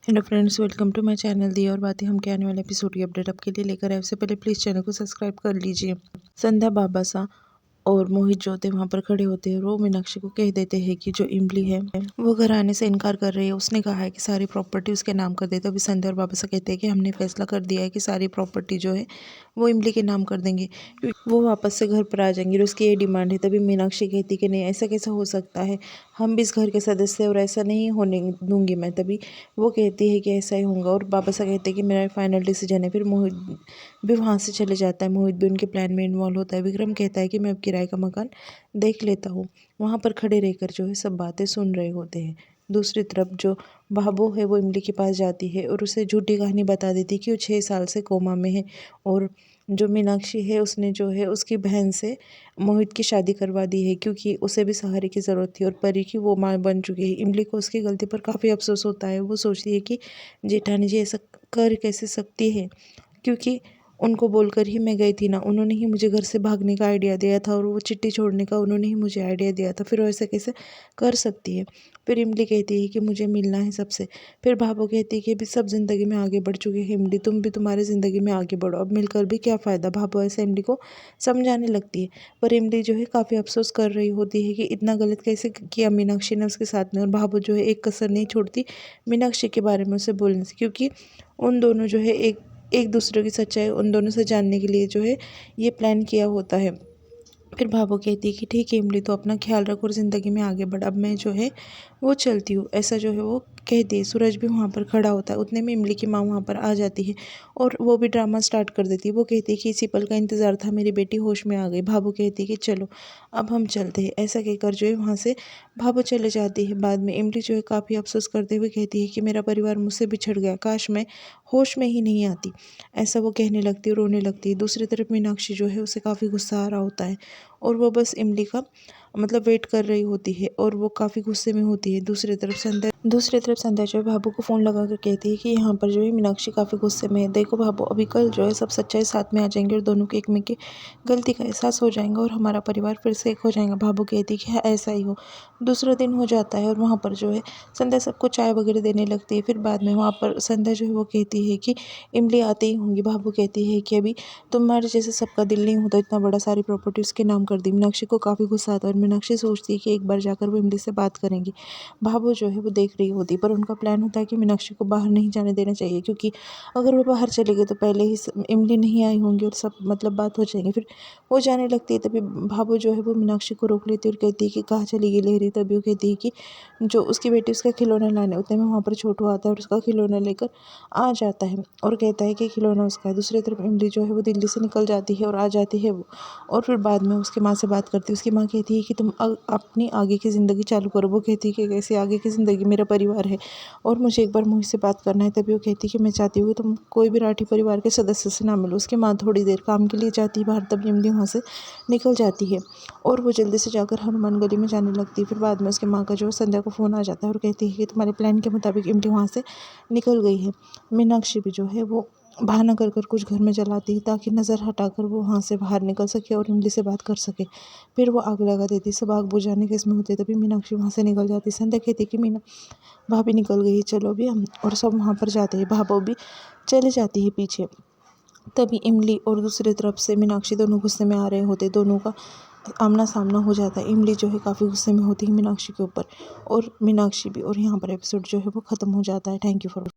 Hello friends, welcome to my channel दी और बातें। हम के आने वाले एपिसोड की अपडेट आपके लिए लेकर आए। उससे पहले प्लीज़ चैनल को सब्सक्राइब कर लीजिए। संध्या, बाबासा और मोहित जो होते हैं वहाँ पर खड़े होते हैं और वो मीनाक्षी को कह देते हैं कि जो इमली है वो घर आने से इनकार कर रही है। उसने कहा है कि सारी प्रॉपर्टी उसके नाम कर दे। तो अभी संध्या और बाबासा कहते हैं कि हमने फैसला कर दिया है कि सारी प्रॉपर्टी जो है वो इमली के नाम कर देंगे, क्योंकि वो वापस से घर पर आ जाएंगी और उसकी ये डिमांड है। तभी मीनाक्षी कहती कि नहीं, ऐसा कैसा हो सकता है, हम भी इस घर के सदस्य हैं और ऐसा नहीं होने दूंगी मैं। तभी वो कहती है कि ऐसा ही होगा और बाबासा कहते हैं कि मेरा फाइनल डिसीजन है। फिर मोहित भी वहाँ से चले जाता है। मोहित भी उनके प्लान में इन्वॉल्व होता है। विक्रम कहता है कि मैं अब किराए का मकान देख लेता हूँ। वहाँ पर खड़े रहकर जो है सब बातें सुन रहे होते हैं। दूसरी तरफ जो बाबू है वो इमली के पास जाती है और उसे झूठी कहानी बता देती कि वो 6 साल से कोमा में है और जो मीनाक्षी है उसने जो है उसकी बहन से मोहित की शादी करवा दी है, क्योंकि उसे भी सहारे की ज़रूरत थी और परी की वो माँ बन चुकी है। इमली को उसकी गलती पर काफ़ी अफसोस होता है। वो सोचती है कि जेठानी जी ऐसा कर कैसे सकती है, क्योंकि उनको बोलकर ही मैं गई थी ना, उन्होंने ही मुझे घर से भागने का आइडिया दिया था और वो चिट्ठी छोड़ने का उन्होंने ही मुझे आइडिया दिया था। फिर वो ऐसा कैसे कर सकती है। फिर इमली कहती है कि मुझे मिलना है सबसे। फिर भाभो कहती है कि अभी सब ज़िंदगी में आगे बढ़ चुके हैं इमली, तुम भी तुम्हारी ज़िंदगी में आगे बढ़ो, अब मिलकर भी क्या फ़ायदा। भाभो ऐसे इमली को समझाने लगती है, पर इमली जो है काफ़ी अफसोस कर रही होती है कि इतना गलत कैसे किया मीनाक्षी ने उसके साथ में। और भाभो जो है एक कसर नहीं छोड़ती मीनाक्षी के बारे में उसे बोलने से, क्योंकि उन दोनों जो है एक एक दूसरे की सच्चाई उन दोनों से जानने के लिए जो है ये प्लान किया होता है। फिर भाभो कहती है कि ठीक है इमली, तो अपना ख्याल रखो और ज़िंदगी में आगे बढ़, अब मैं जो है वो चलती हूँ। ऐसा जो है वो कहती है। सूरज भी वहाँ पर खड़ा होता है। उतने में इमली की माँ वहाँ पर आ जाती है और वो भी ड्रामा स्टार्ट कर देती है। वो कहती है कि इसी पल का इंतज़ार था, मेरी बेटी होश में आ गई। भाभो कहती है कि चलो अब हम चलते हैं। ऐसा कहकर जो है वहाँ से भाभो चले जाती है। बाद में इमली जो है काफ़ी अफसोस करते हुए कहती है कि मेरा परिवार मुझसे बिछड़ गया, काश मैं होश में ही नहीं आती। ऐसा वो कहने लगती है, रोने लगती है। दूसरी तरफ मीनाक्षी जो है उसे काफ़ी गुस्सा आ रहा होता है और वो बस इमली का मतलब वेट कर रही होती है और वो काफ़ी गुस्से में होती है। दूसरी तरफ संध्या जो है भाभो को फ़ोन लगा कर कहती है कि यहाँ पर जो है मीनाक्षी काफ़ी गुस्से में है। देखो भाभो, अभी कल जो है सब सच्चाई साथ में आ जाएंगे और दोनों को एक में की गलती का एहसास हो जाएगा और हमारा परिवार फिर से एक हो जाएगा। भाभो कहती है कि हाँ, ऐसा ही हो। दूसरा दिन हो जाता है और वहाँ पर जो है संध्या सबको चाय वगैरह देने लगती है। फिर बाद में वहाँ पर संध्या जो है वो कहती है कि इमली आते ही होंगी। भाभो कहती है कि अभी तुम्हारे जैसे सबका दिल नहीं होता इतना बड़ा सारी प्रॉपर्टी उसके नाम कर दी। मीनाक्षी को काफ़ी गुस्सा आता है और मीनाक्षी सोचती है कि एक बार जाकर वो इमली से बात करेंगी। भाभो जो है वो देख रही होती, पर उनका प्लान होता है कि मीनाक्षी को बाहर नहीं जाने देना चाहिए, क्योंकि अगर वो बाहर चले गए तो पहले ही इमली नहीं आई होंगी और सब मतलब बात हो जाएंगी। फिर वो जाने लगती है। तभी भाभो जो है वो मीनाक्षी को रोक लेती है और कहती है कि कहाँ चली गई लहरी। तभी वो कहती है कि जो उसकी बेटी उसका खिलौना लाने। उतने में वहाँ पर छोटू आता है और उसका खिलौना लेकर आ जाता है और कहता है कि खिलौना उसका है। दूसरी तरफ इमली जो है वो दिल्ली से निकल जाती है और आ जाती है वो, और फिर बाद में उसकी माँ से बात करती है। उसकी माँ कहती है कि तुम अपनी आगे की ज़िंदगी चालू करो। वो कहती है कि कैसे आगे की ज़िंदगी, मेरा परिवार है और मुझे एक बार मोहित से बात करना है। तभी वो कहती है कि मैं चाहती हूँ कि तुम कोई भी राठी परिवार के सदस्य से ना मिलो। उसकी माँ थोड़ी देर काम के लिए जाती है बाहर, तब इमली वहाँ से निकल जाती है और वो जल्दी से जाकर हनुमान गली में जाने लगती है। फिर बाद में उसकी माँ का जो है संध्या को फ़ोन आ जाता है और कहती है कि तुम्हारे प्लान के मुताबिक इमली वहाँ से निकल गई है। मीनाक्षी भी जो है वो बहाना कर कर कुछ घर में जलाती है ताकि नज़र हटाकर वो वहाँ से बाहर निकल सके और इमली से बात कर सके। फिर वो आग लगा देती, सब आग बुझाने के इसमें होते हैं। तभी मीनाक्षी वहाँ से निकल जाती। संध्या कहती कि मीना भाभी निकल गई, चलो अभी हम, और सब वहाँ पर जाते हैं। भाभो भी चले जाती है पीछे। तभी इमली और दूसरी तरफ से मीनाक्षी दोनों गुस्से में आ रहे होते। दोनों का आमना सामना हो जाता है। इमली जो है काफ़ी गुस्से में होती है मीनाक्षी के ऊपर और मीनाक्षी भी, और यहाँ पर एपिसोड जो है वो ख़त्म हो जाता है। Thank you for